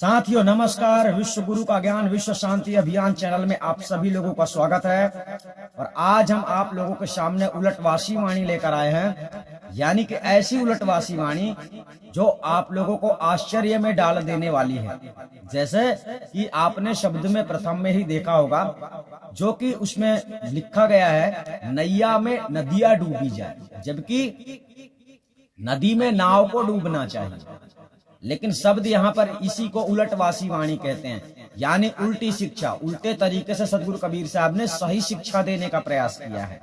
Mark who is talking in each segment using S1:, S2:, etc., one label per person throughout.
S1: साथियों नमस्कार। विश्व गुरु का ज्ञान विश्व शांति अभियान चैनल में आप सभी लोगों का स्वागत है। और आज हम आप लोगों के सामने उलटवासी वाणी लेकर आए हैं, यानी कि ऐसी उलटवासी वाणी जो आप लोगों को आश्चर्य में डाल देने वाली है। जैसे कि आपने शब्द में प्रथम में ही देखा होगा, जो कि उसमें लिखा गया है नैया में नदियां डूबी जाए, जबकि नदी में नाव को डूबना चाहिए। लेकिन शब्द यहाँ पर इसी को उलटवासी वाणी कहते हैं, यानी उल्टी शिक्षा। उल्टे तरीके से सदगुरु कबीर साहब ने सही शिक्षा देने का प्रयास किया है।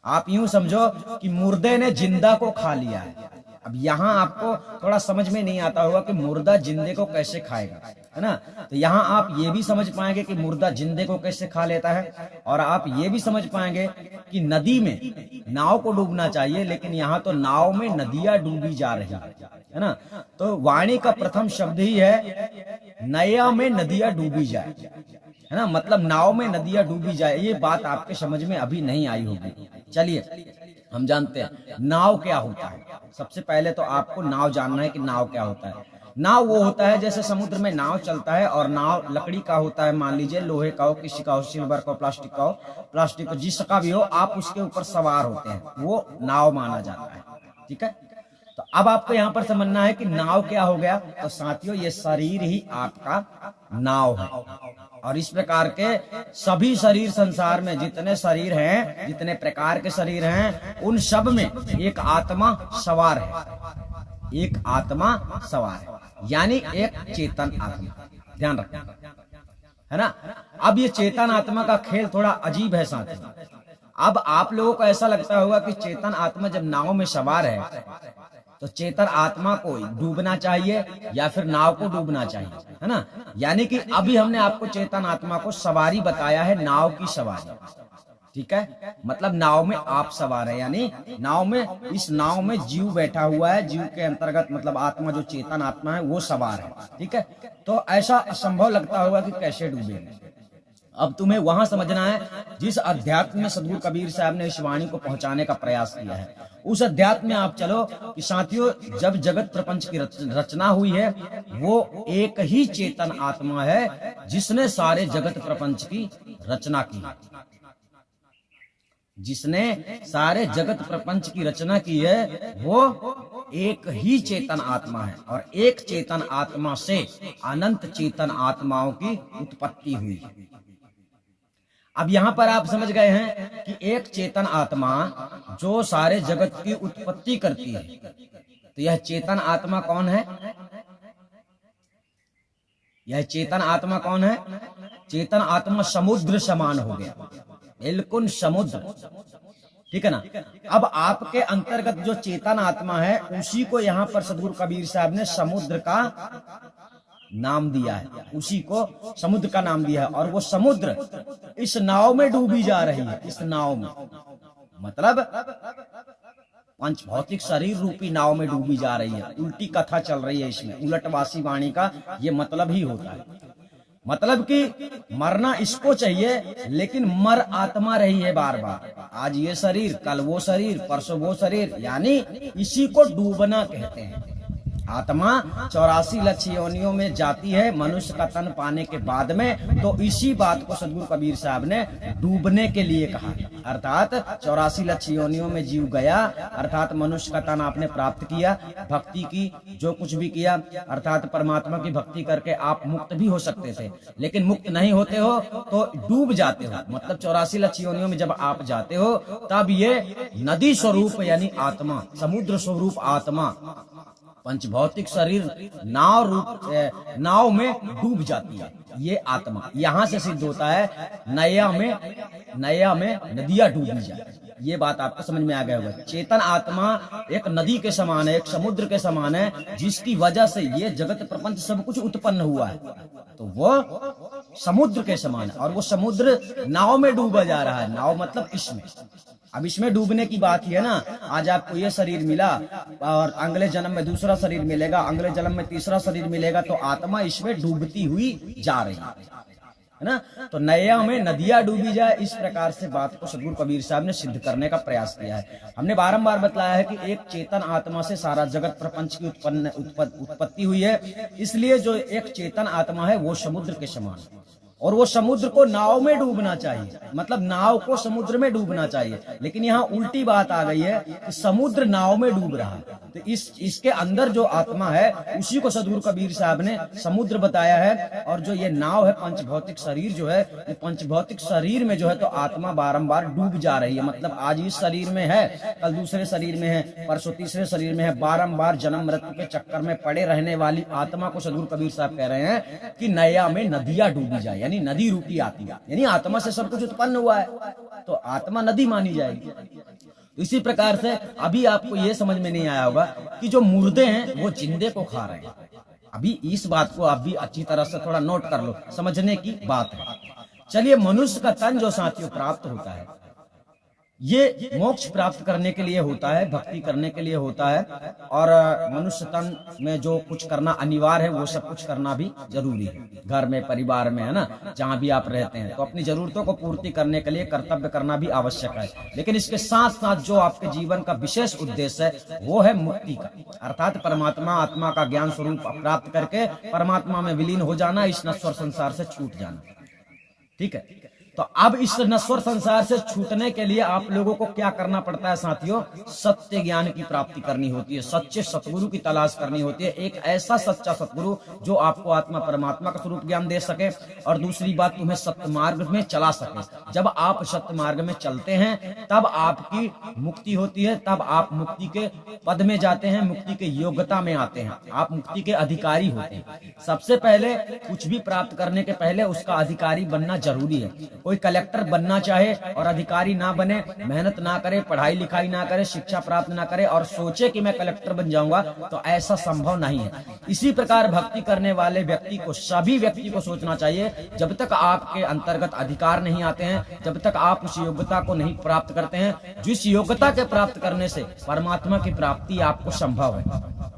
S1: आप यूं समझो कि मुर्दे ने जिंदा को खा लिया है। अब यहाँ आपको थोड़ा समझ में नहीं आता होगा कि मुर्दा जिंदे को कैसे खाएगा, है ना। तो यहाँ आप ये भी समझ पाएंगे कि मुर्दा जिंदे को कैसे खा लेता है, और आप ये भी समझ पाएंगे कि नदी में नाव को डूबना चाहिए, लेकिन यहाँ तो नाव में नदियां डूबी जा रही है ना। तो वाणी का प्रथम शब्द ही है नया में नदियां डूबी जाए, है ना। मतलब नाव में नदियां डूबी जाए, ये बात आपके समझ में अभी नहीं आई होगी। चलिए हम जानते हैं नाव क्या होता है। सबसे पहले तो आपको नाव जानना है कि नाव क्या होता है। नाव वो होता है जैसे समुद्र में नाव चलता है, और नाव लकड़ी का होता है, मान लीजिए लोहे का हो, किसी का हो, सिल्वर का हो, प्लास्टिक का हो, प्लास्टिक का जिसका भी हो, आप उसके ऊपर सवार होते हैं, वो नाव माना जाता है। ठीक है, तो अब आपको यहाँ पर समझना है कि नाव क्या हो गया। तो साथियों, ये शरीर ही आपका नाव है, और इस प्रकार के सभी शरीर संसार में जितने शरीर हैं, जितने प्रकार के शरीर हैं, उन सब में एक आत्मा सवार है। एक आत्मा सवार है, यानी एक चेतन आत्मा। ध्यान रखना, है ना। अब ये चेतन आत्मा का खेल थोड़ा अजीब है साथी। अब आप लोगों को ऐसा लगता होगा कि चेतन आत्मा जब नाव में सवार है, तो चेतन आत्मा को डूबना चाहिए या फिर नाव को डूबना चाहिए, है ना। यानी कि अभी हमने आपको चेतन आत्मा को सवारी बताया है, नाव की सवारी। ठीक है, मतलब नाव में आप सवार है, यानी नाव में, इस नाव में जीव बैठा हुआ है। जीव के अंतर्गत मतलब आत्मा, जो चेतन आत्मा है, वो सवार है। ठीक है, तो ऐसा असंभव लगता होगा कि कैसे डूबेंगे। अब तुम्हें वहां समझना है जिस अध्यात्म में सदगुरु कबीर साहब ने इस वाणी को पहुंचाने का प्रयास किया है, उस अध्यात्म में आप चलो कि साथियों, जब जगत प्रपंच की रचना हुई है, वो एक ही चेतन आत्मा है जिसने सारे जगत प्रपंच की रचना की। जिसने सारे जगत प्रपंच की रचना की है, वो एक ही चेतन आत्मा है, और एक चेतन आत्मा से अनंत चेतन आत्माओं की उत्पत्ति हुई। अब यहाँ पर आप समझ गए हैं कि एक चेतन आत्मा जो सारे जगत की उत्पत्ति करती है, तो यह चेतन आत्मा कौन है? यह चेतन आत्मा कौन है? चेतन आत्मा समुद्र समान हो गया, बिल्कुल समुद्र। ठीक है ना। अब आपके अंतर्गत जो चेतन आत्मा है, उसी को यहाँ पर सदगुरु कबीर साहब ने समुद्र का नाम दिया है, उसी को समुद्र का नाम दिया है। और वो समुद्र इस नाव में डूबी जा रही है। इस नाव में मतलब पंच भौतिक शरीर रूपी नाव में डूबी जा रही है। उल्टी कथा चल रही है इसमें। उलटवासी वाणी का ये मतलब ही होता है। मतलब कि मरना इसको चाहिए, लेकिन मर आत्मा रही है बार बार। आज ये शरीर, कल वो शरीर, परसों वो शरीर, यानी इसी को डूबना कहते हैं। आत्मा 84 लक्ष योनियों में जाती है मनुष्य का तन पाने के बाद में, तो इसी बात को सदगुरु कबीर साहब ने डूबने के लिए कहा। अर्थात 84 लक्ष योनियों में जीव गया, अर्थात मनुष्य का तन आपने प्राप्त किया, भक्ति की, जो कुछ भी किया, अर्थात परमात्मा की भक्ति करके आप मुक्त भी हो सकते थे, लेकिन मुक्त नहीं होते हो तो डूब जाते हो। मतलब 84 लक्ष योनियों में जब आप जाते हो, तब ये नदी स्वरूप यानी आत्मा, समुद्र स्वरूप आत्मा, पंचभौतिक शरीर नाव रूप नाव में डूब जाती है। ये आत्मा यहां से सिद्ध होता है नया में नदियां डूबी जाए। ये बात आपको समझ में आ गया होगा। चेतन आत्मा एक नदी के समान है, एक समुद्र के समान है, जिसकी वजह से ये जगत प्रपंच सब कुछ उत्पन्न हुआ है। तो वो समुद्र के समान है, और वो समुद्र नाव में डूबा जा रहा है। नाव मतलब इसमें। अब इसमें डूबने की बात ही है ना। आज आपको ये शरीर मिला, और अगले जन्म में दूसरा शरीर मिलेगा, अगले जन्म में तीसरा शरीर मिलेगा, तो आत्मा इसमें डूबती हुई जा रही है है ना। तो नैया में नदियां डूबी जाए, इस प्रकार से बात को सदगुरु कबीर साहब ने सिद्ध करने का प्रयास किया है। हमने बारंबार बतलाया है कि एक चेतन आत्मा से सारा जगत प्रपंच की उत्पत्ति हुई है, इसलिए जो एक चेतन आत्मा है वो समुद्र के समान है, और वो समुद्र को नाव में डूबना चाहिए, मतलब नाव को समुद्र में डूबना चाहिए। लेकिन यहाँ उल्टी बात आ गई है कि समुद्र नाव में डूब रहा है। तो इसके अंदर जो आत्मा है उसी को सदगुरु कबीर साहब ने समुद्र बताया है। और जो ये नाव है पंचभौतिक शरीर जो है, ये पंचभौतिक शरीर में जो है तो आत्मा बारंबार डूब जा रही है। मतलब आज इस शरीर में है, कल दूसरे शरीर में है, परसों तीसरे शरीर में है, बारंबार जन्म मृत्यु के चक्कर में पड़े रहने वाली आत्मा को सदगुरु कबीर साहब कह रहे हैं कि नैया में नदियां डूबी जाए, यानी नदी रूपी आत्मा, यानी आत्मा से सब कुछ उत्पन्न हुआ है तो आत्मा नदी मानी जाएगी। इसी प्रकार से अभी आपको यह समझ में नहीं आया होगा कि जो मुर्दे हैं वो जिंदे को खा रहे हैं। अभी इस बात को आप भी अच्छी तरह से थोड़ा नोट कर लो, समझने की बात है। चलिए, मनुष्य का तन जो साथियों प्राप्त होता है, ये मोक्ष प्राप्त करने के लिए होता है, भक्ति करने के लिए होता है। और मनुष्य तन में जो कुछ करना अनिवार्य है वो सब कुछ करना भी जरूरी है। घर में, परिवार में, है ना, जहां भी आप रहते हैं, तो अपनी जरूरतों को पूर्ति करने के लिए कर्तव्य करना भी आवश्यक है। लेकिन इसके साथ साथ जो आपके जीवन का विशेष उद्देश्य है वो है मुक्ति का, अर्थात परमात्मा आत्मा का ज्ञान स्वरूप प्राप्त करके परमात्मा में विलीन हो जाना, इस नश्वर संसार से छूट जाना। ठीक है, तो अब इस नश्वर संसार से छूटने के लिए आप लोगों को क्या करना पड़ता है साथियों? सत्य ज्ञान की प्राप्ति करनी होती है, सच्चे सतगुरु की तलाश करनी होती है। एक ऐसा सच्चा सतगुरु जो आपको आत्मा परमात्मा का स्वरूप ज्ञान दे सके, और दूसरी बात तुम्हें सत्य मार्ग में चला सके। जब आप सत्य मार्ग में चलते हैं तब आपकी मुक्ति होती है, तब आप मुक्ति के पद में जाते हैं, मुक्ति के योग्यता में आते हैं, आप मुक्ति के अधिकारी होते हैं। सबसे पहले कुछ भी प्राप्त करने के पहले उसका अधिकारी बनना जरूरी है। कोई कलेक्टर बनना चाहे और अधिकारी ना बने, मेहनत ना करे, पढ़ाई लिखाई ना करे, शिक्षा प्राप्त ना करे और सोचे कि मैं कलेक्टर बन जाऊंगा, तो ऐसा संभव नहीं है। इसी प्रकार भक्ति करने वाले व्यक्ति को, सभी व्यक्ति को सोचना चाहिए, जब तक आपके अंतर्गत अधिकार नहीं आते हैं, जब तक आप उस योग्यता को नहीं प्राप्त करते हैं, जिस योग्यता के प्राप्त करने से परमात्मा की प्राप्ति आपको संभव है,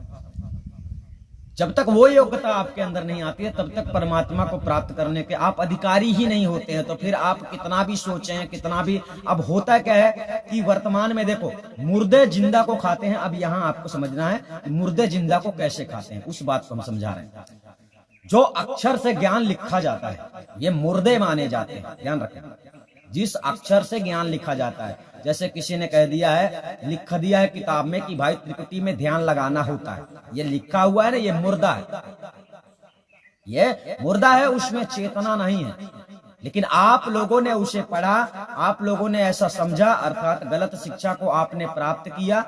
S1: जब तक वो योग्यता आपके अंदर नहीं आती है तब तक परमात्मा को प्राप्त करने के आप अधिकारी ही नहीं होते हैं। तो फिर आप कितना भी सोचें, कितना भी, अब होता क्या है कि वर्तमान में देखो, मुर्दे जिंदा को खाते हैं। अब यहाँ आपको समझना है कि मुर्दे जिंदा को कैसे खाते हैं, उस बात को हम समझा रहे हैं। जो अक्षर से ज्ञान लिखा जाता है ये मुर्दे माने जाते हैं, ध्यान रखें। जिस अक्षर से ज्ञान लिखा जाता है, जैसे किसी ने कह दिया है, लिख दिया है किताब में कि भाई त्रिपुटी में ध्यान लगाना होता है, ये लिखा हुआ है ना, ये मुर्दा है, ये मुर्दा है, उसमें चेतना नहीं है। लेकिन आप लोगों ने उसे पढ़ा, आप लोगों ने ऐसा समझा, अर्थात गलत शिक्षा को आपने प्राप्त किया।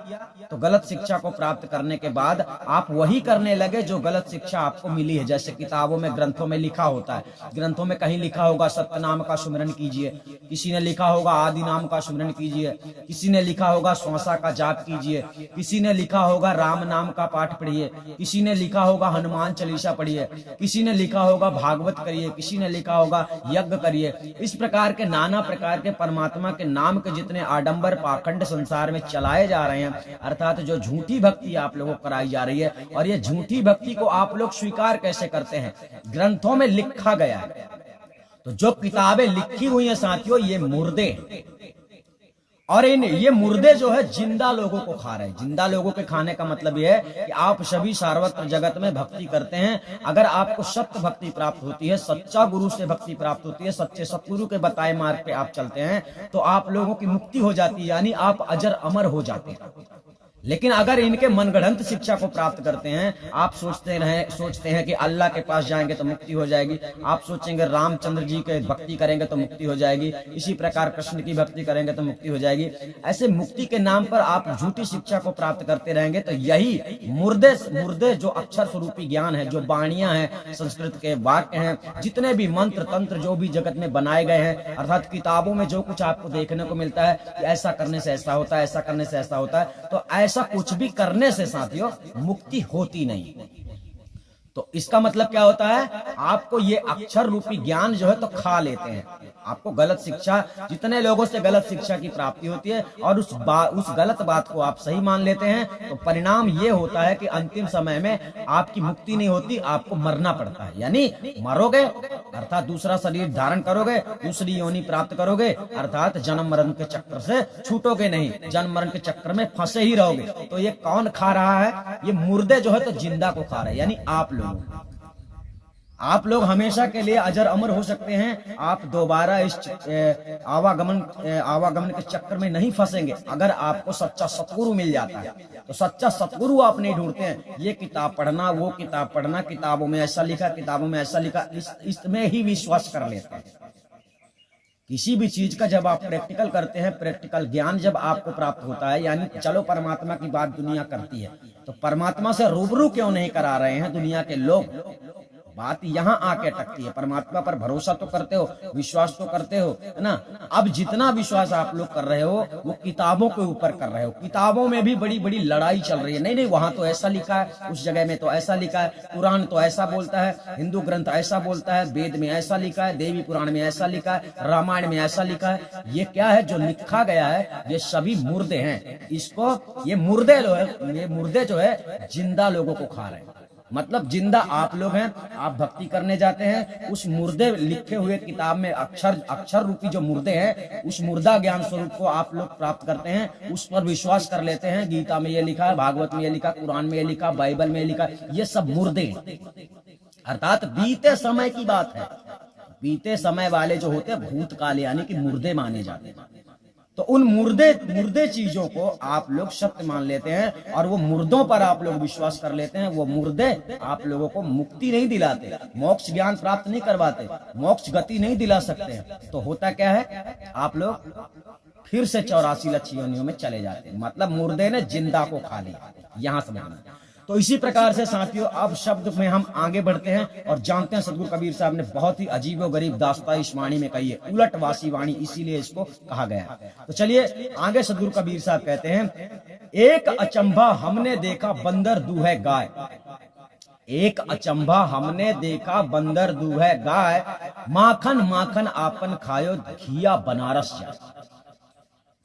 S1: तो गलत शिक्षा को प्राप्त करने के बाद आप वही करने लगे जो गलत शिक्षा आपको मिली है। जैसे किताबों में, ग्रंथों में लिखा होता है, ग्रंथों में कहीं लिखा होगा सत्य नाम का सुमिरन कीजिए, किसी ने लिखा होगा आदि नाम का सुमिरन कीजिए, किसी ने लिखा होगा श्वासा का जाप कीजिए, किसी ने लिखा होगा राम नाम का पाठ पढ़िए, किसी ने लिखा होगा हनुमान चालीसा पढ़िए, किसी ने लिखा होगा भागवत करिए, किसी ने लिखा होगा यज्ञ करिए। इस प्रकार के नाना प्रकार के परमात्मा के नाम के जितने आडंबर पाखंड संसार में चलाए जा रहे हैं, अर्थात जो झूठी भक्ति आप लोगों को कराई जा रही है, और ये झूठी भक्ति को आप लोग स्वीकार कैसे करते हैं? ग्रंथों में लिखा गया है। तो जो किताबें लिखी हुई हैं साथियों, ये मुर्दे, और ये मुर्दे जो है जिंदा लोगों को खा रहे हैं। जिंदा लोगों के खाने का मतलब यह है कि आप सभी सार्वत्र जगत में भक्ति करते हैं। अगर आपको सत्य भक्ति प्राप्त होती है, सच्चा गुरु से भक्ति प्राप्त होती है, सच्चे सतगुरु के बताए मार्ग पे आप चलते हैं, तो आप लोगों की मुक्ति हो जाती है, यानी आप अजर अमर हो जाते हैं। लेकिन अगर इनके मनगढ़ंत शिक्षा को प्राप्त करते हैं, आप सोचते हैं कि अल्लाह के पास जाएंगे तो मुक्ति हो जाएगी, आप सोचेंगे रामचंद्र जी के भक्ति करेंगे तो मुक्ति हो जाएगी, इसी प्रकार कृष्ण की भक्ति करेंगे तो मुक्ति हो जाएगी, ऐसे मुक्ति के नाम पर आप झूठी शिक्षा को प्राप्त करते रहेंगे, तो यही मुर्दे जो अक्षर स्वरूपी ज्ञान है, जो वाणियां हैं, संस्कृत के वाक्य हैं, जितने भी मंत्र तंत्र जो भी जगत में बनाए गए हैं, अर्थात किताबों में जो कुछ आपको देखने को मिलता है कि ऐसा करने से ऐसा होता है, ऐसा करने से ऐसा होता है, तो ऐसा कुछ भी करने से साथियों मुक्ति होती नहीं। तो इसका मतलब क्या होता है? आपको ये अक्षर रूपी ज्ञान जो है तो खा लेते हैं। आपको गलत शिक्षा, जितने लोगों से गलत शिक्षा की प्राप्ति होती है और उस गलत बात को आप सही मान लेते हैं, तो परिणाम ये होता है कि अंतिम समय में आपकी मुक्ति नहीं होती, आपको मरना पड़ता है। यानी मरोगे अर्थात दूसरा शरीर धारण करोगे, दूसरी योनि प्राप्त करोगे, अर्थात जन्म मरण के चक्कर से छूटोगे नहीं, जन्म मरण के चक्कर में फंसे ही रहोगे। तो ये कौन खा रहा है? ये मुर्दे जो है तो जिंदा को खा रहे हैं, यानी आप लोग हमेशा के लिए अजर अमर हो सकते हैं। आप दोबारा इस आवागमन के चक्कर में नहीं फंसेंगे अगर आपको सच्चा सतगुरु मिल जाता है। तो सच्चा सतगुरु आप नहीं ढूंढते हैं, ये किताब पढ़ना, वो किताब पढ़ना, किताबों में ऐसा लिखा, किताबों में ऐसा लिखा, इसमें ही विश्वास कर लेते हैं। किसी भी चीज का जब आप प्रैक्टिकल करते हैं, प्रैक्टिकल ज्ञान जब आपको प्राप्त होता है, यानी चलो परमात्मा की बात दुनिया करती है, तो परमात्मा से रूबरू क्यों नहीं करा रहे हैं दुनिया के लोग? बात यहाँ आके अटकती है। परमात्मा पर भरोसा तो करते हो, विश्वास तो करते हो, है ना? अब जितना विश्वास आप लोग कर रहे हो वो किताबों के ऊपर कर रहे हो। किताबों में भी बड़ी बड़ी लड़ाई चल रही है। नहीं, वहां तो ऐसा लिखा है, उस जगह में तो ऐसा लिखा है, पुराण तो ऐसा बोलता है, हिंदू ग्रंथ ऐसा बोलता है, वेद में ऐसा लिखा है, देवी पुराण में ऐसा लिखा है, रामायण में ऐसा लिखा है। ये क्या है जो लिखा गया है? ये सभी मुर्दे हैं। इसको ये मुर्दे जो है जिंदा लोगों को खा रहे हैं। मतलब जिंदा आप लोग हैं, आप भक्ति करने जाते हैं, उस मुर्दे लिखे हुए किताब में अक्षर रूपी जो मुर्दे हैं, उस मुर्दा ज्ञान स्वरूप को आप लोग प्राप्त करते हैं, उस पर विश्वास कर लेते हैं। गीता में ये लिखा है, भागवत में ये लिखा, कुरान में ये लिखा, बाइबल में ये लिखा, ये सब मुर्दे हैं। अर्थात बीते समय की बात है। बीते समय वाले जो होते हैं भूतकाल यानी कि मुर्दे माने जाते हैं। तो उन मुर्दे चीजों को आप लोग सत्य मान लेते हैं और वो मुर्दों पर आप लोग विश्वास कर लेते हैं। वो मुर्दे आप लोगों को मुक्ति नहीं दिलाते, मोक्ष ज्ञान प्राप्त नहीं करवाते, मोक्ष गति नहीं दिला सकते हैं। तो होता क्या है? आप लोग फिर से 84 लक्ष्य योनियों में चले जाते हैं। मतलब मुर्दे ने जिंदा को खा लिया। यहां समझना। तो इसी प्रकार से साथियों अब शब्द में हम आगे बढ़ते हैं और जानते हैं सदगुरु कबीर साहब ने बहुत ही अजीब और गरीब दास्ता इस वाणी में कही है, उलटवासी वाणी, इसीलिए इसको कहा गया। तो चलिए आगे सदगुरु कबीर साहब कहते हैं, एक अचंभा हमने देखा बंदर दूहे गाय। एक अचंभा हमने देखा बंदर दूहे गाय, माखन माखन आपन खायो घिया बनारस जाए।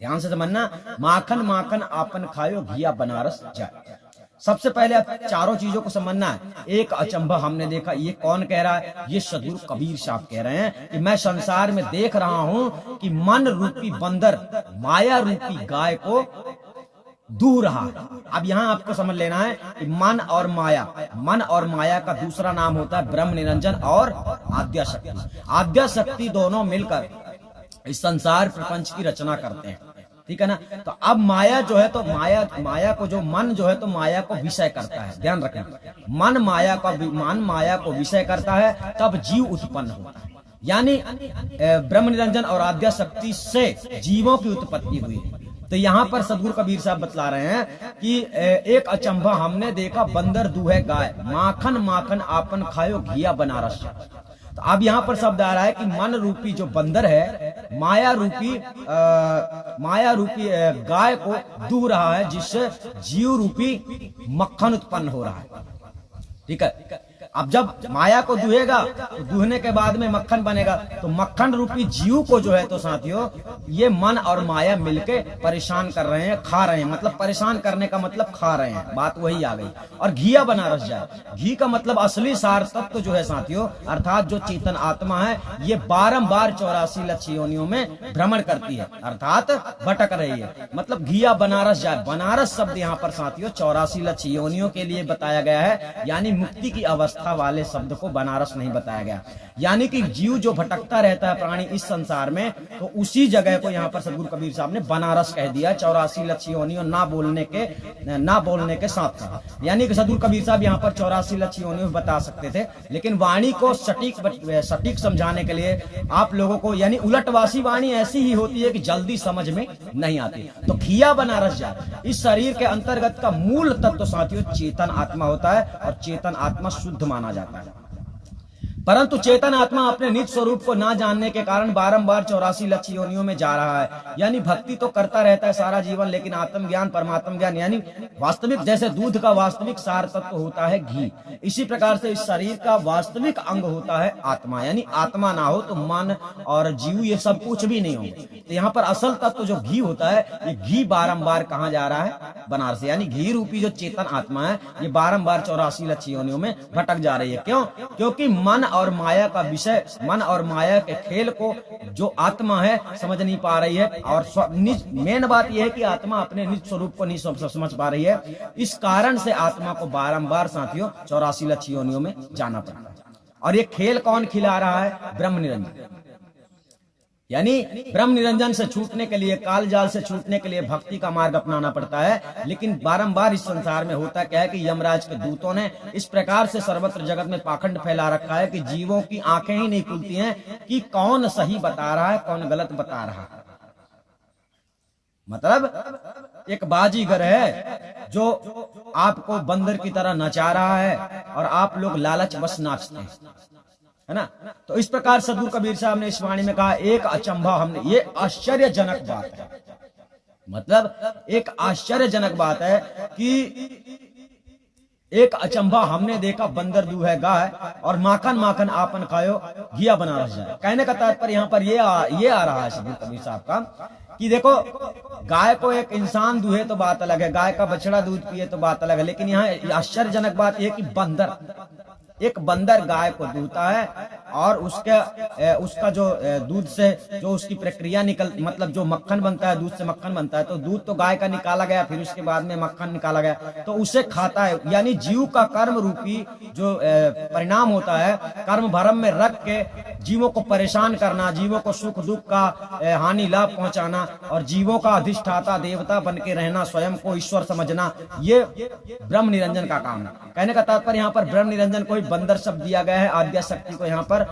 S1: ध्यान से समझना, माखन माखन आपन खायो घिया बनारस जाए। सबसे पहले आप चारों चीजों को समझना है। एक अचंभा हमने देखा, ये कौन कह रहा है? ये सदगुरु कबीर साहब कह रहे हैं कि मैं संसार में देख रहा हूं कि मन रूपी बंदर माया रूपी गाय को दू रहा। अब यहाँ आपको समझ लेना है कि मन और माया का दूसरा नाम होता है ब्रह्म निरंजन और आद्या शक्ति। आद्या शक्ति दोनों मिलकर इस संसार प्रपंच की रचना करते हैं, ठीक है ना? तो अब माया जो है तो माया को जो मन जो है तो माया को विषय करता है। ध्यान रखें, मन माया को विषय करता है, तब जीव उत्पन्न होता है। यानी ब्रह्म निरंजन और आद्या शक्ति से जीवों की उत्पत्ति हुई। तो यहाँ पर सदगुरु कबीर साहब बतला रहे हैं कि एक अचंभा हमने देखा बंदर दूहे गाय, माखन माखन आपन खायो घिया बनारस। तो अब यहाँ पर शब्द आ रहा है कि मन रूपी जो बंदर है माया रूपी गाय को दूह रहा है, जिससे जीव रूपी मक्खन उत्पन्न हो रहा है। ठीक है, अब जब माया को दूहेगा तो दूहने के बाद में मक्खन बनेगा। तो मक्खन रूपी जीव को जो है तो साथियों ये मन और माया मिलके परेशान कर रहे हैं, खा रहे हैं। मतलब परेशान करने का मतलब खा रहे हैं, बात वही आ गई। और घिया बनारस जाए, घी का मतलब असली सार तत्व जो है साथियों, अर्थात जो चेतन आत्मा है, ये बारंबार 84 लक्ष्य योनियों में भ्रमण करती है, अर्थात भटक रही है। मतलब घिया बनारस जाए, बनारस शब्द यहाँ पर साथियों 84 लक्ष्य योनियों के लिए बताया गया है, यानी मुक्ति की अवस्था वाले शब्द को बनारस नहीं बताया गया। यानी कि जीव जो भटकता रहता है प्राणी इस संसार में, तो उसी जगह को यहाँ पर सदगुरु कबीर साहब ने बनारस कह दिया 84 लक्ष्य योनियों ना बोलने के साथ। यानी कि सदगुरु कबीर साहब यहाँ पर 84 लक्ष्य योनियों बता सकते थे, लेकिन वाणी को सटीक समझाने के लिए आप लोगों को, यानी उलटवासी वाणी ऐसी ही होती है कि जल्दी समझ में नहीं आती। तो घिया बनारस जाए, इस शरीर के अंतर्गत का मूल तत्व साथियों चेतन आत्मा होता है, और चेतन आत्मा शुद्ध माना जाता है। परंतु चेतन आत्मा अपने निज स्वरूप को ना जानने के कारण बारंबार 84 लक्ष्य योनियों में जा रहा है। यानी भक्ति तो करता रहता है सारा जीवन, लेकिन आत्मज्ञान परमात्म ज्ञान, यानी वास्तविक, जैसे दूध का वास्तविक सार तत्व होता है घी, इसी प्रकार से इस शरीर का वास्तविक अंग होता है आत्मा। यानी आत्मा ना हो तो मन और जीव ये सब कुछ भी नहीं होंगे। तो यहाँ पर असल तत्व जो घी होता है, ये घी बारंबार कहाँ जा रहा है? बनारस। यानी घी रूपी जो चेतन आत्मा है ये बारंबार 84 लक्ष्य योनियों में भटक जा रही है। क्यों? क्योंकि मन और माया का विषय, मन और माया के खेल को जो आत्मा है समझ नहीं पा रही है, और मेन बात यह है कि आत्मा अपने निज स्वरूप को नहीं समझ पा रही है। इस कारण से आत्मा को बारंबार साथियों 84 लक्ष्य योनियों में जाना पड़ता है। और ये खेल कौन खिला रहा है? ब्रह्म निरंजन। यानी ब्रह्म निरंजन से छूटने के लिए, काल जाल से छूटने के लिए भक्ति का मार्ग अपनाना पड़ता है। लेकिन बारंबार इस संसार में होता क्या है कि यमराज के दूतों ने इस प्रकार से सर्वत्र जगत में पाखंड फैला रखा है कि जीवों की आंखें ही नहीं खुलती हैं कि कौन सही बता रहा है, कौन गलत बता रहा है। मतलब एक बाजीगर है जो आपको बंदर की तरह नचा रहा है और आप लोग लालच बस नाचते हैं, है ना। तो इस प्रकार सदगुरु कबीर साहब ने इस वाणी में कहा, एक अचंभा हमने, ये आश्चर्यजनक बात है, मतलब एक आश्चर्यजनक बात है कि एक अचंभा हमने देखा, बंदर दूहे गाय और माखन माखन आपन खायो घिया बना रह जाए। कहने का तात्पर्य यहाँ पर ये आ रहा है सदगुरु कबीर साहब का कि देखो, गाय को एक इंसान दूहे तो बात अलग है, गाय का बछड़ा दूध पिए तो बात अलग है, लेकिन यहाँ आश्चर्यजनक बात यह कि एक बंदर गाय को दूहता है और उसका जो दूध से जो उसकी प्रक्रिया मतलब जो मक्खन बनता है, दूध से मक्खन बनता है, तो दूध तो गाय का निकाला गया, फिर उसके बाद में मक्खन निकाला गया, तो उसे खाता है। यानी जीव का कर्म रूपी जो परिणाम होता है, कर्म भरम में रख के जीवों को परेशान करना, जीवों को सुख दुख का हानि लाभ पहुंचाना और जीवों का अधिष्ठाता देवता बन के रहना, स्वयं को ईश्वर समझना, ये ब्रह्म निरंजन का काम है। कहने का तात्पर्य यहाँ पर ब्रह्म निरंजन को बंदर शब्द दिया गया है, आद्या शक्ति को यहाँ पर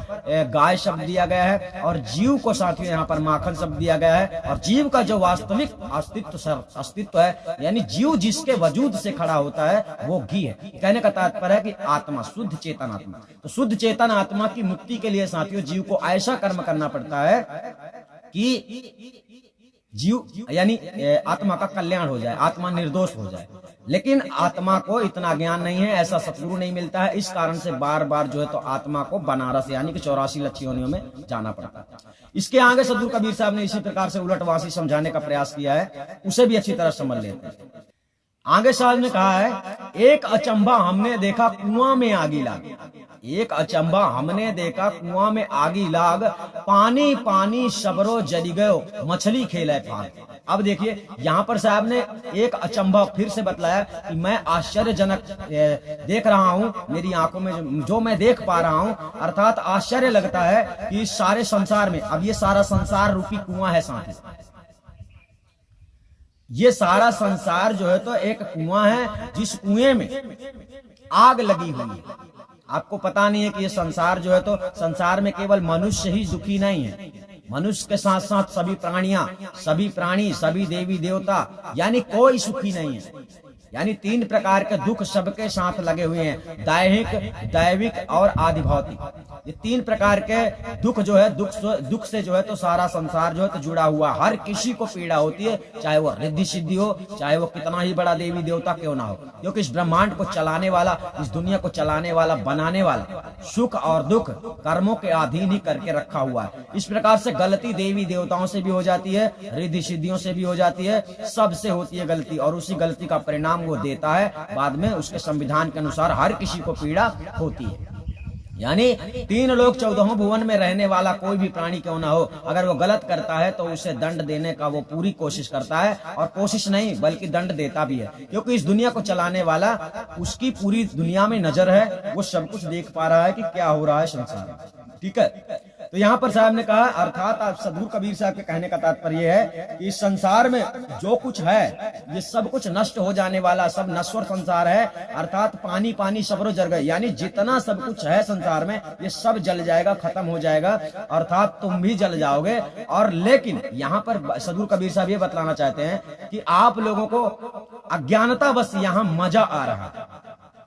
S1: गाय शब्द दिया गया है, और जीव को साथियों यहाँ पर माखन शब्द दिया गया है। और जीव का जो वास्तविक अस्तित्व है, यानी जीव जिसके वजूद से खड़ा होता है, वो घी है। कहने का तात्पर्य है कि आत्मा, शुद्ध चेतन आत्मा, तो शुद्ध चेतन आत्मा की मुक्ति के लिए साथियों जीव को ऐसा कर्म करना पड़ता है कि जीव यानी आत्मा का कल्याण हो जाए, आत्मा निर्दोष हो जाए। लेकिन आत्मा को इतना ज्ञान नहीं है, ऐसा सतगुरु नहीं मिलता है। इस कारण से बार बार जो है तो आत्मा को बनारस यानी कि 84 लक्ष्य योनियों में जाना पड़ता है। इसके आगे सदगुरु कबीर साहब ने इसी प्रकार से उलटवासी समझाने का प्रयास किया है, उसे भी अच्छी तरह समझ लेते हैं। आगे साहब ने कहा है, एक अचंभा हमने देखा कुआं में आगी लाग, एक अचंभा हमने देखा कुआं में आगी लाग, पानी पानी सबरो जली गयो, मछली खेले फाग। अब देखिए यहाँ पर साहब ने एक अचंभा फिर से बतलाया कि मैं आश्चर्यजनक देख रहा हूँ, मेरी आंखों में जो मैं देख पा रहा हूँ, अर्थात आश्चर्य लगता है कि इस सारे संसार में, अब ये सारा संसार रूपी कुआं है साथी, ये सारा संसार जो है तो एक कुआं है, जिस कुएं में आग लगी हुई है। आपको पता नहीं है कि ये संसार जो है तो संसार में केवल मनुष्य ही दुखी नहीं है, मनुष्य के साथ साथ सभी प्राणियां, सभी प्राणी, सभी देवी देवता, यानी कोई सुखी नहीं है। यानी 3 प्रकार के दुख सबके साथ लगे हुए हैं, दैहिक, दैविक और आदि भौतिक। ये 3 प्रकार के दुख जो है, दुख से जो है तो सारा संसार जो है तो जुड़ा हुआ। हर किसी को पीड़ा होती है, चाहे वो रिद्धि सिद्धि हो, चाहे वो कितना ही बड़ा देवी देवता क्यों ना हो, क्योंकि इस ब्रह्मांड को चलाने वाला, इस दुनिया को चलाने वाला, बनाने वाला, सुख और दुख कर्मों के अधीन ही करके रखा हुआ है। इस प्रकार से गलती देवी देवताओं से भी हो जाती है, रिद्धि सिद्धियों से भी हो जाती है, सबसे होती है गलती, और उसी गलती का परिणाम वो देता है बाद में। उसके संविधान के अनुसार हर किसी को पीड़ा होती है। यानी 3 लोक 14 भुवन में रहने वाला कोई भी प्राणी क्यों ना हो, अगर वो गलत करता है तो उसे दंड देने का वो पूरी कोशिश करता है, और कोशिश नहीं बल्कि दंड देता भी है, क्योंकि इस दुनिया को चलाने वाला, उसकी पूरी दुनिया में नजर है, वो सब कुछ देख पा रहा है कि क्या हो रहा है संसार में। ठीक है, तो यहाँ पर साहब ने कहा, अर्थात सदगुरु कबीर साहब के कहने का तात्पर्य है कि इस संसार में जो कुछ है ये सब कुछ नष्ट हो जाने वाला, सब नश्वर संसार है। अर्थात पानी पानी सबरो जल गए, यानी जितना सब कुछ है संसार में ये सब जल जाएगा, खत्म हो जाएगा, अर्थात तुम भी जल जाओगे। और लेकिन यहाँ पर सदगुरु कबीर साहब ये बतलाना चाहते हैं कि आप लोगों को अज्ञानता बस यहाँ मजा आ रहा है,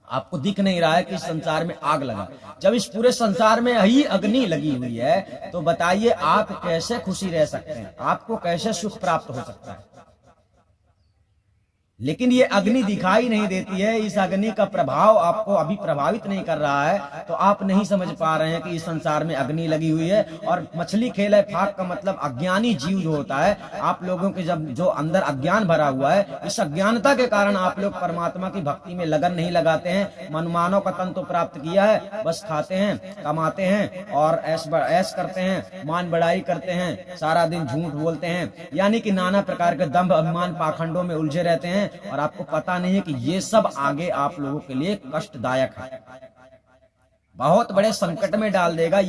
S1: आपको दिख नहीं रहा है कि संसार में आग लगा। जब इस पूरे संसार में ही अग्नि लगी हुई है तो बताइए आप कैसे खुशी रह सकते हैं, आपको कैसे सुख प्राप्त हो सकता है। लेकिन ये अग्नि दिखाई नहीं देती है। इस अग्नि का प्रभाव आपको अभी प्रभावित नहीं कर रहा है, तो आप नहीं समझ पा रहे हैं कि इस संसार में अग्नि लगी हुई है। और मछली खेल है फाक का मतलब अज्ञानी जीव जो होता है, आप लोगों के जब जो अंदर अज्ञान भरा हुआ है, इस अज्ञानता के कारण आप लोग परमात्मा की भक्ति में लगन नहीं लगाते हैं। मनमानव का तन तो प्राप्त किया है, बस खाते हैं, कमाते हैं और ऐश करते हैं, मान बढ़ाई करते हैं, सारा दिन झूठ बोलते हैं, यानी कि नाना प्रकार के दंभ अभिमान पाखंडों में उलझे रहते हैं। और आपको पता नहीं है कि ये सब आगे आप लोगों के लिए कष्टदायक है, बहुत बड़े संकट में डाल देगा।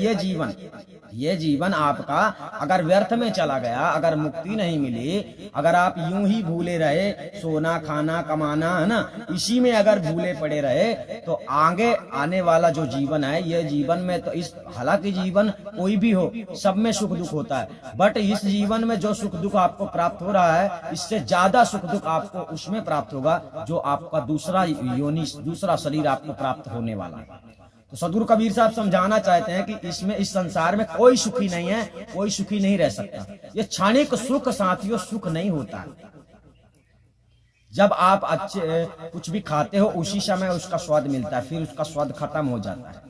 S1: ये जीवन आपका अगर व्यर्थ में चला गया, अगर मुक्ति नहीं मिली, अगर आप यूं ही भूले रहे, सोना खाना कमाना है ना, इसी में अगर भूले पड़े रहे, तो आगे आने वाला जो जीवन है, ये जीवन में तो इस हालांकि जीवन कोई भी हो, सब में सुख दुख होता है, बट इस जीवन में जो सुख दुख आपको प्राप्त हो रहा है, इससे ज्यादा सुख दुख आपको उसमें प्राप्त होगा जो आपका दूसरा शरीर आपको प्राप्त होने वाला है। तो सदगुरु कबीर साहब समझाना चाहते हैं कि इस संसार में कोई सुखी नहीं है, कोई सुखी नहीं रह सकता। ये क्षणिक सुख साथियों सुख नहीं होता है। जब आप अच्छे कुछ भी खाते हो उसी समय उसका स्वाद मिलता है, फिर उसका स्वाद खत्म हो जाता है।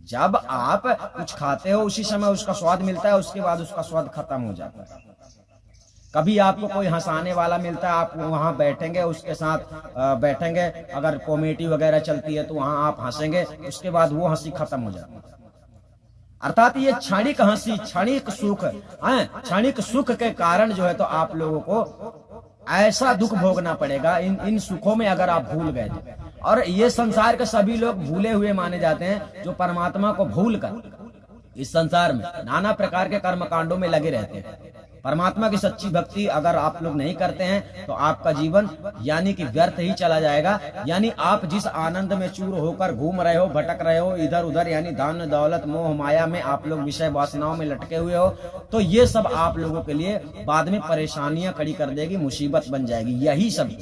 S1: जब आप कुछ खाते हो उसी समय उसका स्वाद मिलता है, उसके बाद उसका स्वाद खत्म हो जाता है। कभी आपको कोई हंसाने वाला मिलता है, आप वहां बैठेंगे, उसके साथ बैठेंगे, अगर कॉमेडी वगैरह चलती है तो वहां आप हंसेंगे, उसके बाद वो हंसी खत्म हो जाती है। अर्थात ये क्षणिक हंसी, क्षणिक सुख, क्षणिक सुख के कारण जो है तो आप लोगों को ऐसा दुख भोगना पड़ेगा इन सुखों में अगर आप भूल गए। और ये संसार के सभी लोग भूले हुए माने जाते हैं, जो परमात्मा को भूल कर इस संसार में नाना प्रकार के कर्म कांडों में लगे रहते हैं। परमात्मा की सच्ची भक्ति अगर आप लोग नहीं करते हैं तो आपका जीवन यानी कि व्यर्थ ही चला जाएगा। यानी आप जिस आनंद में चूर होकर घूम रहे हो, भटक रहे हो इधर उधर, यानी धन दौलत मोह माया में आप लोग विषय वासनाओं में लटके हुए हो, तो ये सब आप लोगों के लिए बाद में परेशानियां खड़ी कर देगी, मुसीबत बन जाएगी, यही सब।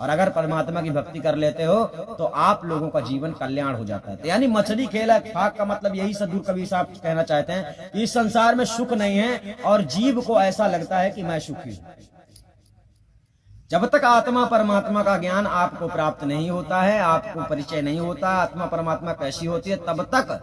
S1: और अगर परमात्मा की भक्ति कर लेते हो तो आप लोगों का जीवन कल्याण हो जाता है। तो यानी मछली खेल है फाक का मतलब यही सदगुरु कबीर साहब कहना चाहते हैं कि इस संसार में सुख नहीं है और जीव को ऐसा लगता है कि मैं सुखी हूं। जब तक आत्मा परमात्मा का ज्ञान आपको प्राप्त नहीं होता है, आपको परिचय नहीं होता आत्मा परमात्मा कैसी होती है, तब तक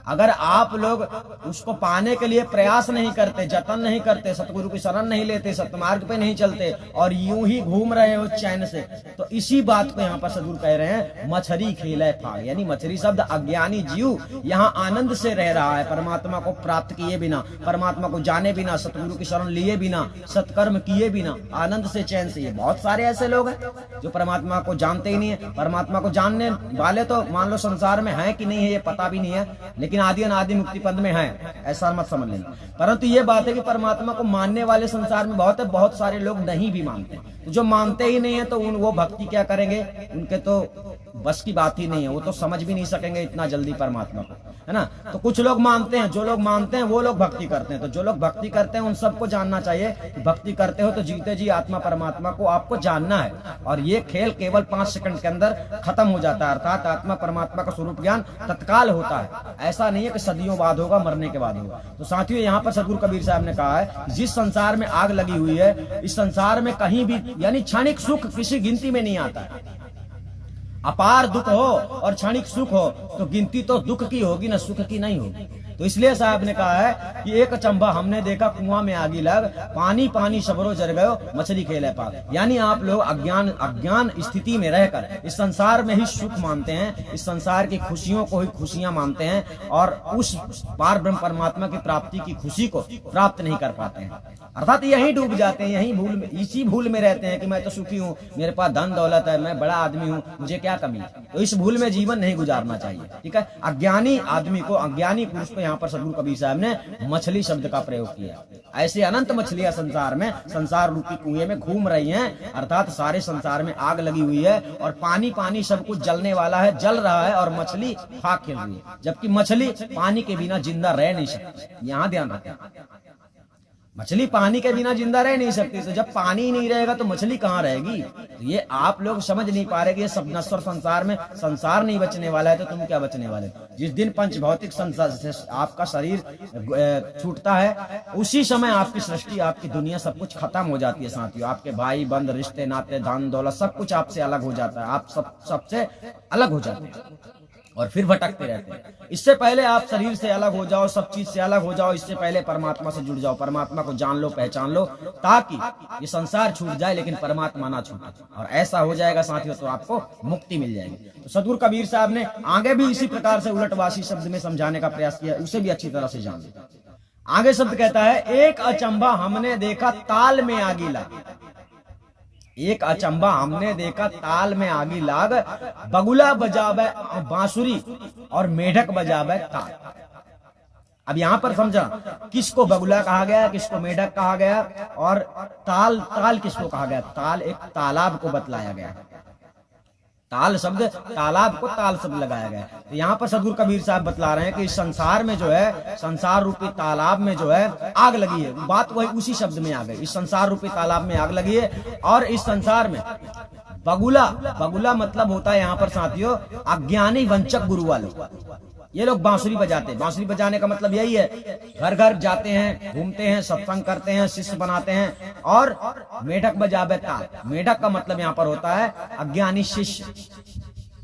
S1: अगर आप लोग उसको पाने के लिए प्रयास नहीं करते, जतन नहीं करते, सतगुरु की शरण नहीं लेते, सतमार्ग पे नहीं चलते और यूं ही घूम रहे हो चैन से, तो इसी बात को यहाँ पर सदगुरु कह रहे हैं मछली खेले फाग। यानी मछली शब्द अज्ञानी जीव यहाँ आनंद से रह रहा है, परमात्मा को प्राप्त किए बिना, परमात्मा को जाने बिना, सतगुरु की शरण लिए बिना, सत्कर्म किए बिना, आनंद से चैन से। ये बहुत सारे ऐसे लोग हैं जो परमात्मा को जानते ही नहीं है। परमात्मा को जानने वाले तो मान लो संसार में है कि नहीं है ये पता भी नहीं है, लेकिन आदि अनादि मुक्ति पद में है, ऐसा मत समझ लेना। परंतु ये बात है कि परमात्मा को मानने वाले संसार में बहुत है, बहुत सारे लोग नहीं भी मानते। तो जो मानते ही नहीं है तो वो भक्ति क्या करेंगे, उनके तो बस की बात ही नहीं है, वो तो समझ भी नहीं सकेंगे इतना जल्दी परमात्मा को, है ना। तो कुछ लोग मानते हैं, जो लोग मानते हैं वो लोग भक्ति करते हैं। तो जो लोग भक्ति करते हैं उन सबको जानना चाहिए कि भक्ति करते हो तो जीते जी आत्मा परमात्मा को आपको जानना है, और ये खेल केवल 5 सेकंड के अंदर खत्म हो जाता है। अर्थात आत्मा परमात्मा का स्वरूप ज्ञान तत्काल होता है, ऐसा नहीं है कि सदियों बाद होगा, मरने के बाद होगा। तो साथियों यहाँ पर सदगुरु कबीर साहब ने कहा है जिस संसार में आग लगी हुई है, इस संसार में कहीं भी यानी क्षणिक सुख किसी गिनती में नहीं आता है। अपार दुख हो और क्षणिक सुख हो तो गिनती तो दुख की होगी ना, सुख की नहीं होगी। तो इसलिए साहब ने कहा है कि एक चंबा हमने देखा कुआं में आगी लग, पानी पानी सबरो जर गयो, मछली खेले पाग। यानी आप लोग अज्ञान स्थिति में रहकर इस संसार में ही सुख मानते हैं, इस संसार की खुशियों को ही खुशियां मानते हैं और उस पार ब्रह्म परमात्मा की प्राप्ति की खुशी को प्राप्त नहीं कर पाते हैं। अर्थात यहीं डूब जाते हैं, यहीं भूल में, इसी भूल में रहते हैं कि मैं तो सुखी हूँ, मेरे पास धन दौलत है, मैं बड़ा आदमी हूँ, मुझे क्या कमी है। तो इस भूल में जीवन नहीं गुजारना चाहिए, ठीक है। अज्ञानी आदमी को, अज्ञानी पुरुष को यहाँ पर सदगुरु कबीर साहब ने मछली शब्द का प्रयोग किया। ऐसे अनंत मछलियां संसार में, संसार रूपी कुएं में घूम रही हैं। अर्थात सारे संसार में आग लगी हुई है और पानी पानी सब कुछ जलने वाला है, जल रहा है, और मछली खाक खेल रही है, जबकि मछली पानी के बिना जिंदा रह नहीं सकती। यहाँ ध्यान रखें, मछली पानी के बिना जिंदा रह नहीं सकती, तो जब पानी ही नहीं रहेगा तो मछली कहाँ रहेगी। तो ये आप लोग समझ नहीं पा रहे कि ये सब नश्वर संसार में संसार नहीं बचने वाला है, तो तुम क्या बचने वाले। जिस दिन पंच भौतिक संसार से आपका शरीर छूटता है, उसी समय आपकी सृष्टि, आपकी दुनिया सब कुछ खत्म हो जाती है साथियों। आपके भाई बंद, रिश्ते नाते, धन दौलत सब कुछ आपसे अलग हो जाता है, आप सबसे अलग हो जाते हैं और फिर भटकते रहते हैं। इससे पहले आप शरीर से अलग हो जाओ, सब चीज से अलग हो जाओ, इससे पहले परमात्मा से जुड़ जाओ, परमात्मा को जान लो, पहचान लो, ताकि ये संसार छूट जाए लेकिन परमात्मा ना छूटे। और ऐसा हो जाएगा साथियों तो आपको मुक्ति मिल जाएगी। तो सदगुरु कबीर साहब ने आगे भी इसी प्रकार से उलटवासी शब्द में समझाने का प्रयास किया, उसे भी अच्छी तरह से जान लो। आगे शब्द कहता है, एक अचंभा हमने देखा ताल में आगी लाग। एक अचंभा हमने देखा ताल में आगी लाग, बगुला बजावे बांसुरी और मेढक बजावे ताल। अब यहां पर समझा किसको बगुला कहा गया, किसको मेढक कहा गया, और ताल किसको कहा गया। ताल एक तालाब को बतलाया गया, ताल शब्द, तालाब को ताल शब्द लगाया गया। तो यहाँ पर सदगुरु कबीर साहब बतला रहे हैं कि इस संसार में जो है, संसार रूपी तालाब में जो है आग लगी है। बात वही उसी शब्द में आ गई, इस संसार रूपी तालाब में आग लगी है। और इस संसार में बगुला मतलब होता है यहाँ पर साथियों अज्ञानी वंचक गुरु वाले। ये लोग बांसुरी बजाते हैं। बांसुरी बजाने का मतलब यही है, घर घर जाते हैं, घूमते हैं, सत्संग करते हैं, शिष्य बनाते हैं। और मेढक बजावे ताल, मेढक का मतलब यहाँ पर होता है अज्ञानी शिष्य,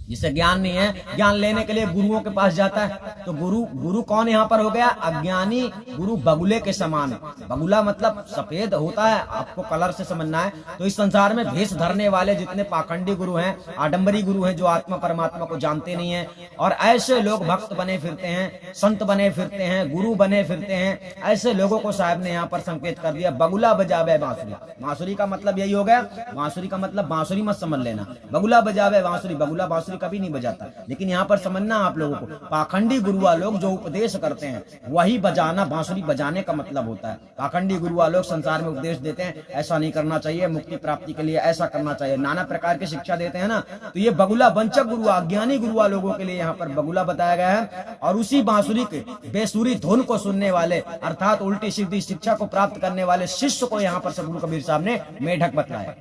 S1: जिसे ज्ञान नहीं है, ज्ञान लेने के लिए गुरुओं के पास जाता है। तो गुरु कौन यहाँ पर हो गया, अज्ञानी गुरु बगुले के समान। बगुला मतलब सफेद होता है, आपको कलर से समझना है। तो इस संसार में भेष धरने वाले जितने पाखंडी गुरु हैं, आडंबरी गुरु हैं, जो आत्मा परमात्मा को जानते नहीं है, और ऐसे लोग भक्त बने फिरते हैं, संत बने फिरते हैं, गुरु बने फिरते हैं, ऐसे लोगों को साहब ने यहाँ पर संकेत कर दिया, बगुला बजावे बांसुरी। बांसुरी का मतलब यही हो गया, बांसुरी का मतलब बांसुरी मत समझ लेना, बगुला बजावे बांसुरी। बगुला बांसुरी कभी नहीं बजाता, लेकिन यहाँ पर समझना आप लोगों को, पाखंडी गुरुआ लोग जो उपदेश करते हैं वही बजाना, बांसुरी बजाने का मतलब होता है। पाखंडी गुरुआ लोग संसार में उपदेश देते हैं, ऐसा नहीं करना चाहिए, मुक्ति प्राप्ति के लिए ऐसा करना चाहिए, नाना प्रकार की शिक्षा देते हैं ना। तो ये बगुला वंचक गुरुआ, अज्ञानी गुरुआ लोगों के लिए यहाँ पर बगुला बताया गया है। और उसी बांसुरी के बेसुरी धुन को सुनने वाले, अर्थात उल्टी सीधी शिक्षा को प्राप्त करने वाले शिष्य को यहाँ पर सदगुरु कबीर साहब ने मेढक बताया,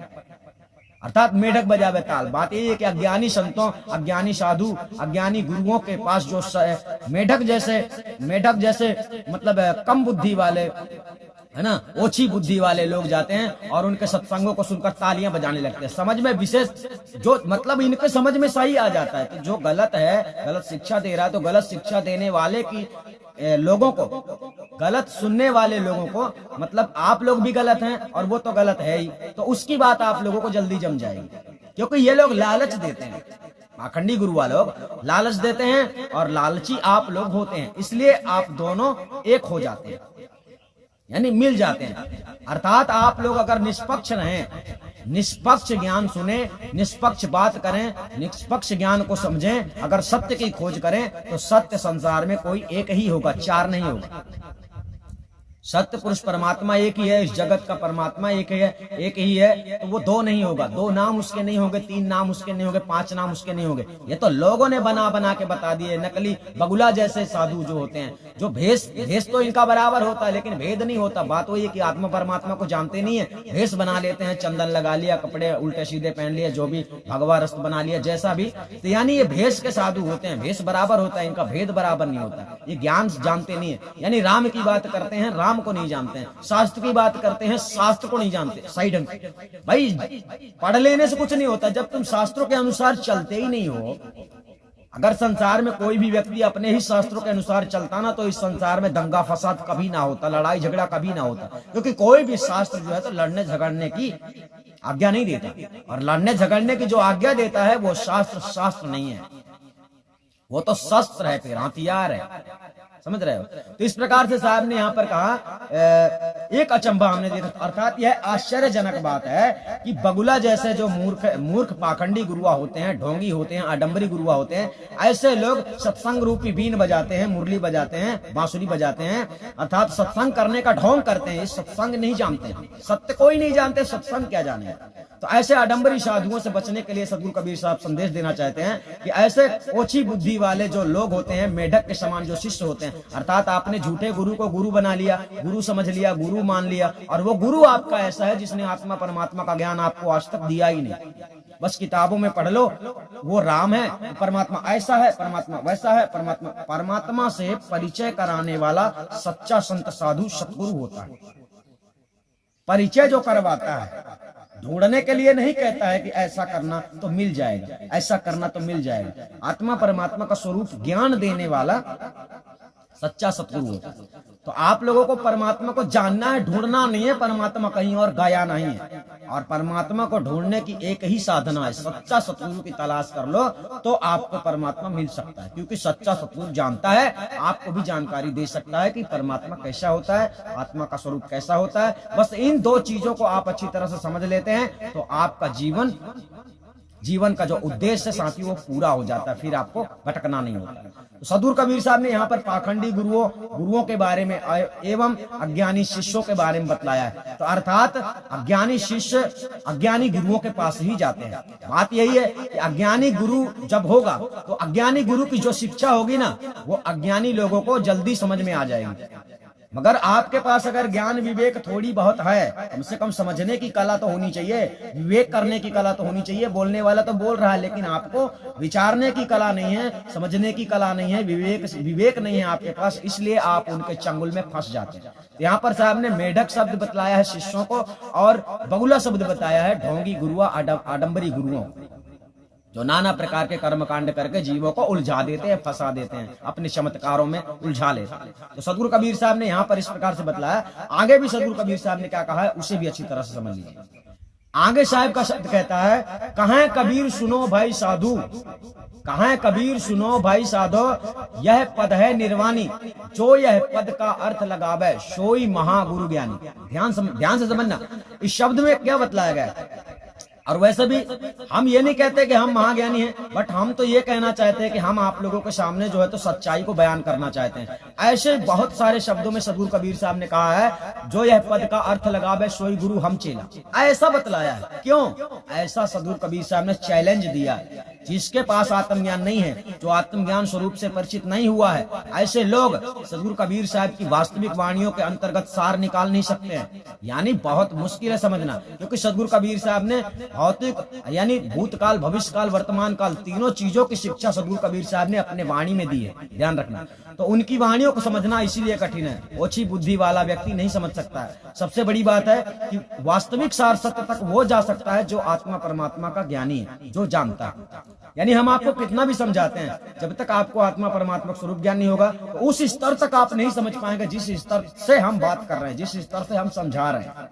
S1: अर्थात मेढक बजावे ताल। बात यही है कि अज्ञानी संतों, अज्ञानी साधु, अज्ञानी गुरुओं के पास जो मेढक जैसे मतलब कम बुद्धि वाले है ना, ओछी बुद्धि वाले लोग जाते हैं और उनके सत्संगों को सुनकर तालियां बजाने लगते हैं। समझ में विशेष जो मतलब इनके समझ में सही आ जाता है कि जो गलत है, गलत शिक्षा दे रहा है, तो गलत शिक्षा देने वाले की लोगों को, गलत सुनने वाले लोगों को, मतलब आप लोग भी गलत हैं और वो तो गलत है ही, तो उसकी बात आप लोगों को जल्दी जम जाएगी। क्योंकि ये लोग लालच देते हैं, पाखंडी गुरु वाले लोग लालच देते हैं और लालची आप लोग होते हैं, इसलिए आप दोनों एक हो जाते हैं, यानी मिल जाते हैं। अर्थात आप लोग अगर निष्पक्ष रहें, निष्पक्ष ज्ञान सुने, निष्पक्ष बात करें, निष्पक्ष ज्ञान को समझें, अगर सत्य की खोज करें, तो सत्य संसार में कोई एक ही होगा, चार नहीं होगा। सत्य पुरुष परमात्मा एक ही है, इस जगत का परमात्मा एक ही है, तो वो दो नहीं होगा, दो नाम उसके नहीं होंगे, तीन नाम उसके नहीं होंगे, पांच नाम उसके नहीं होंगे। ये तो लोगों ने बना के बता दिए, नकली बगुला जैसे साधु जो होते हैं, जो भेष तो इनका बराबर होता है लेकिन भेद नहीं होता। बात वही है कि आत्मा परमात्मा को जानते नहीं है, भेष बना लेते हैं, चंदन लगा लिया, कपड़े उल्टे सीधे पहन लिए, जो भी भगवा रस्त बना लिया, जैसा भी, तो यानी ये भेष के साधु होते हैं, भेष बराबर होता है, इनका भेद बराबर नहीं होता। ये ज्ञान जानते नहीं है, यानी राम की बात करते हैं, राम को नहीं जानते हैं, शास्त्र की बात करते हैं, शास्त्र को नहीं जानते सही ढंग से। भाई पढ़ लेने से कुछ नहीं होता, जब तुम शास्त्रों के अनुसार चलते ही नहीं हो। अगर संसार में कोई भी व्यक्ति अपने ही शास्त्रों के अनुसार चलता ना, तो इस संसार में दंगा फसाद कभी ना होता, लड़ाई झगड़ा कभी ना होता, क्योंकि कोई भी शास्त्र जो है तो लड़ने झगड़ने की आज्ञा नहीं देता, और लड़ने झगड़ने की जो आज्ञा देता है वो शास्त्र नहीं है, वो तो शस्त्र है, फिर हथियार है, समझ रहे हो। तो इस प्रकार से साहब ने यहाँ पर कहा एक अचंभा हमने देखा, अर्थात यह आश्चर्यजनक बात है कि बगुला जैसे जो मूर्ख पाखंडी गुरुआ होते हैं, ढोंगी होते हैं, आडंबरी गुरुआ होते हैं, ऐसे लोग सत्संग रूपी बीन बजाते हैं, मुरली बजाते हैं, बांसुरी बजाते हैं, अर्थात सत्संग करने का ढोंग करते हैं। इस सत्संग नहीं जानते हैं, सत्य कोई नहीं जानते, सत्संग क्या जाने। तो ऐसे आडंबरी साधुओं से बचने के लिए सदगुरु कबीर साहब संदेश देना चाहते हैं कि ऐसे ओछी बुद्धि वाले जो लोग होते हैं, मेढक के समान जो शिष्य होते हैं, अर्थात आपने झूठे गुरु को गुरु बना लिया, गुरु समझ लिया, गुरु मान लिया, और वो गुरु आपका ऐसा है जिसने आत्मा परमात्मा का ज्ञान आपको आज तक दिया ही नहीं। बस किताबों में पढ़ लो, वो राम है, परमात्मा ऐसा है, परमात्मा वैसा है, परमात्मा से परिचय कराने वाला सच्चा संत साधु सतगुरु होता है। परिचय जो करवाता है, ढूंढने के लिए नहीं कहता है कि ऐसा करना तो मिल जाएगा, ऐसा करना तो मिल जाएगा। आत्मा परमात्मा का स्वरूप ज्ञान देने वाला सच्चा सतगुरु होता है। तो आप लोगों को परमात्मा को जानना है, ढूंढना नहीं है। परमात्मा कहीं और गया नहीं है, और परमात्मा को ढूंढने की एक ही साधना है, सच्चा सतगुरु की तलाश कर लो तो आपको परमात्मा मिल सकता है। क्योंकि सच्चा सतगुरु जानता है, आपको भी जानकारी दे सकता है कि परमात्मा कैसा होता है, आत्मा का स्वरूप कैसा होता है। बस इन दो चीजों को आप अच्छी तरह से समझ लेते हैं तो आपका जीवन का जो उद्देश्य है साथी वो पूरा हो जाता है, फिर आपको भटकना नहीं होता। तो सदगुरु कबीर साहब ने यहाँ पर पाखंडी गुरुओं के बारे में एवं अज्ञानी शिष्यों के बारे में बतलाया है। तो अर्थात अज्ञानी शिष्य अज्ञानी गुरुओं के पास ही जाते हैं। बात यही है कि अज्ञानी गुरु जब होगा तो अज्ञानी गुरु की जो शिक्षा होगी ना, वो अज्ञानी लोगों को जल्दी समझ में आ जाएगी। मगर आपके पास अगर ज्ञान विवेक थोड़ी बहुत है, कम से कम समझने की कला तो होनी चाहिए, विवेक करने की कला तो होनी चाहिए। बोलने वाला तो बोल रहा है, लेकिन आपको विचारने की कला नहीं है, समझने की कला नहीं है, विवेक नहीं है आपके पास, इसलिए आप उनके चंगुल में फंस जाते हैं। यहाँ पर साहब ने मेढक शब्द बतलाया है शिष्यों को, और बगुला शब्द बताया है ढोंगी गुरुआ आडंबरी गुरुओं, जो नाना प्रकार के कर्म कांड करके जीवों को उलझा देते हैं, फंसा देते हैं, अपने चमत्कारों में उलझा लेते हैं। तो सदगुरु कबीर साहब ने यहाँ पर इस प्रकार से बतलाया। आगे भी सदगुरु कबीर साहब ने क्या कहा है उसे भी अच्छी तरह से समझ लीजिए। आगे साहब का शब्द कहता है, कहें कबीर सुनो भाई साधु, कहें कबीर सुनो भाई साधो, यह पद है निर्वाणी, जो यह पद का अर्थ लगावे सोई महागुरु ज्ञानी। ध्यान से समझना, इस शब्द में क्या बतलाया गया है। और वैसे भी हम ये नहीं कहते कि हम महाज्ञानी हैं, बट हम तो ये कहना चाहते हैं कि हम आप लोगों के सामने जो है तो सच्चाई को बयान करना चाहते हैं। ऐसे बहुत सारे शब्दों में सदगुरु कबीर साहब ने कहा है, जो यह पद का अर्थ लगावे सोई गुरु हम चेला, ऐसा बतलाया है। क्यों ऐसा सदगुरु कबीर साहब ने चैलेंज दिया है। जिसके पास आत्मज्ञान नहीं है, जो आत्मज्ञान स्वरूप से परिचित नहीं हुआ है, ऐसे लोग सदगुरु कबीर साहब की वास्तविक वाणियों के अंतर्गत सार निकाल नहीं सकते हैं। यानी बहुत मुश्किल है समझना, क्योंकि सदगुरु कबीर साहब ने भौतिक यानी भूतकाल, भविष्यकाल, वर्तमान काल, तीनों चीजों की शिक्षा सदगुरु कबीर साहब ने अपने वाणी में दी है। ध्यान रखना, तो उनकी वाणियों को समझना इसीलिए कठिन है, ओछी बुद्धि वाला व्यक्ति नहीं समझ सकता है। सबसे बड़ी बात है कि वास्तविक सार सत्य तक वो जा सकता है जो आत्मा परमात्मा का ज्ञानी है, जो जानता है। यानी हम आपको कितना भी समझाते हैं, जब तक आपको आत्मा परमात्मा स्वरूप ज्ञान नहीं होगा, तो उस स्तर तक आप नहीं समझ पाएंगे जिस स्तर से हम बात कर रहे हैं, जिस स्तर से हम समझा रहे हैं,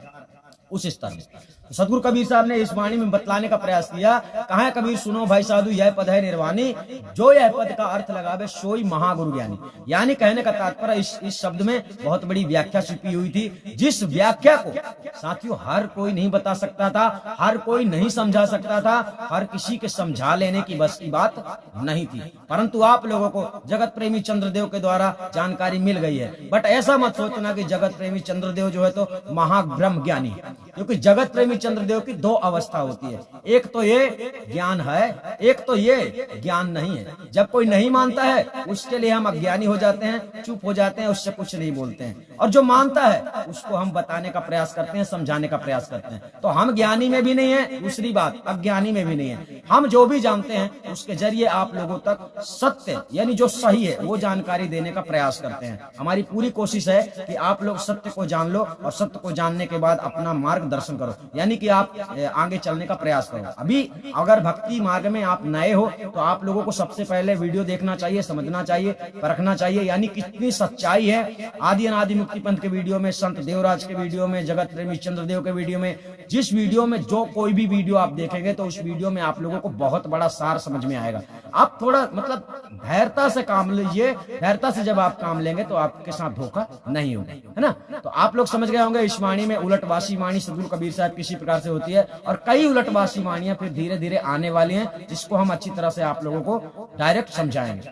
S1: उस स्तर में। तो सदगुरु कबीर साहब ने इस वाणी में बतलाने का प्रयास किया। कहा है कबीर सुनो भाई साधु, यह पद है निर्वाणी, जो यह पद का अर्थ लगावे सोई महागुरु ज्ञानी। यानी कहने का तात्पर्य इस शब्द में बहुत बड़ी व्याख्या छिपी हुई थी, जिस व्याख्या को साथियों हर कोई नहीं बता सकता था, हर कोई नहीं समझा सकता था, हर किसी के समझा लेने की बस की बात नहीं थी। परंतु आप लोगों को जगत प्रेमी चंद्रदेव के द्वारा जानकारी मिल गई है। बट ऐसा मत सोचना कि जगत प्रेमी चंद्रदेव जो है तो महाब्रह्म ज्ञानी है, क्योंकि जगत प्रेमी चंद्रदेव की दो अवस्था होती है, एक तो ये ज्ञान है, एक तो ये ज्ञान नहीं है। जब कोई नहीं मानता है उसके लिए हम अज्ञानी हो जाते हैं, चुप हो जाते हैं, उससे कुछ नहीं बोलते हैं, और जो मानता है उसको हम बताने का प्रयास करते हैं, समझाने का प्रयास करते हैं। तो हम ज्ञानी में भी नहीं है, दूसरी बात अज्ञानी में भी नहीं है। हम जो भी जानते हैं उसके जरिए आप लोगों तक सत्य यानी जो सही है वो जानकारी देने का प्रयास करते हैं। हमारी पूरी कोशिश है कि आप लोग सत्य को जान लो, और सत्य को जानने के बाद अपना मार्गदर्शन करो, यानी कि आप आगे चलने का प्रयास करो। अभी अगर भक्ति मार्ग में आप नए हो तो आप लोगों को सबसे पहले वीडियो देखना चाहिए, समझना चाहिए, परखना चाहिए, यानी कितनी सच्चाई है आदि अनादि मुक्ति पंथ के वीडियो में, संत देवराज के वीडियो में, जगत प्रेमी चंद्रदेव के वीडियो में। जिस वीडियो में जो कोई भी वीडियो आप देखेंगे तो उस वीडियो में आप लोगों को बहुत बड़ा सार समझ में आएगा। आप थोड़ा मतलब धैर्यता से काम लीजिए, धैर्यता से जब आप काम लेंगे तो आपके साथ धोखा नहीं होगा, है ना। तो आप लोग समझ गए होंगे इस वाणी में उलटवासी वाणी सदगुरु कबीर साहब किसी प्रकार से होती है, और कई उलटवासी वाणियां फिर धीरे धीरे आने वाली हैं, जिसको हम अच्छी तरह से आप लोगों को डायरेक्ट समझाएंगे।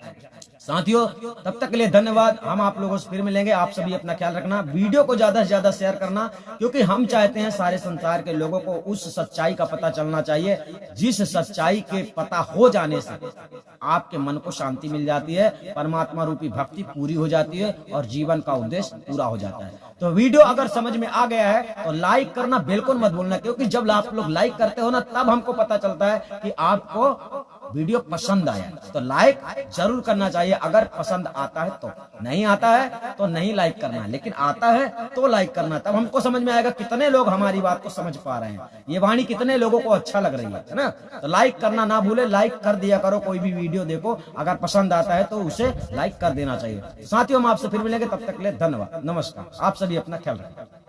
S1: साथियों तब तक के लिए धन्यवाद। हम आप लोगों से फिर मिलेंगे। आप सभी अपना ख्याल रखना, वीडियो को ज्यादा से ज्यादा शेयर करना, क्योंकि हम चाहते हैं सारे संसार के लोगों को उस सच्चाई का पता चलना चाहिए जिस सच्चाई के पता हो जाने से आपके मन को शांति मिल जाती है, परमात्मा रूपी भक्ति पूरी हो जाती है और जीवन का उद्देश्य पूरा हो जाता है। तो वीडियो अगर समझ में आ गया है तो लाइक करना बिल्कुल मत भूलना, क्योंकि जब आप लोग लाइक करते हो ना तब हमको पता चलता है कि आपको वीडियो पसंद आया। तो लाइक जरूर करना चाहिए अगर पसंद आता है तो, नहीं आता है तो नहीं लाइक करना है, लेकिन आता है तो लाइक करना, तब हमको समझ में आएगा कितने लोग हमारी बात को समझ पा रहे हैं, ये वाणी कितने लोगों को अच्छा लग रही है ना। तो लाइक करना ना भूले, लाइक कर दिया करो। कोई भी वीडियो देखो अगर पसंद आता है तो उसे लाइक कर देना चाहिए। साथियों हम आपसे फिर मिलेंगे, तब तक के लिए धन्यवाद, नमस्कार। आप सभी अपना ख्याल रखें।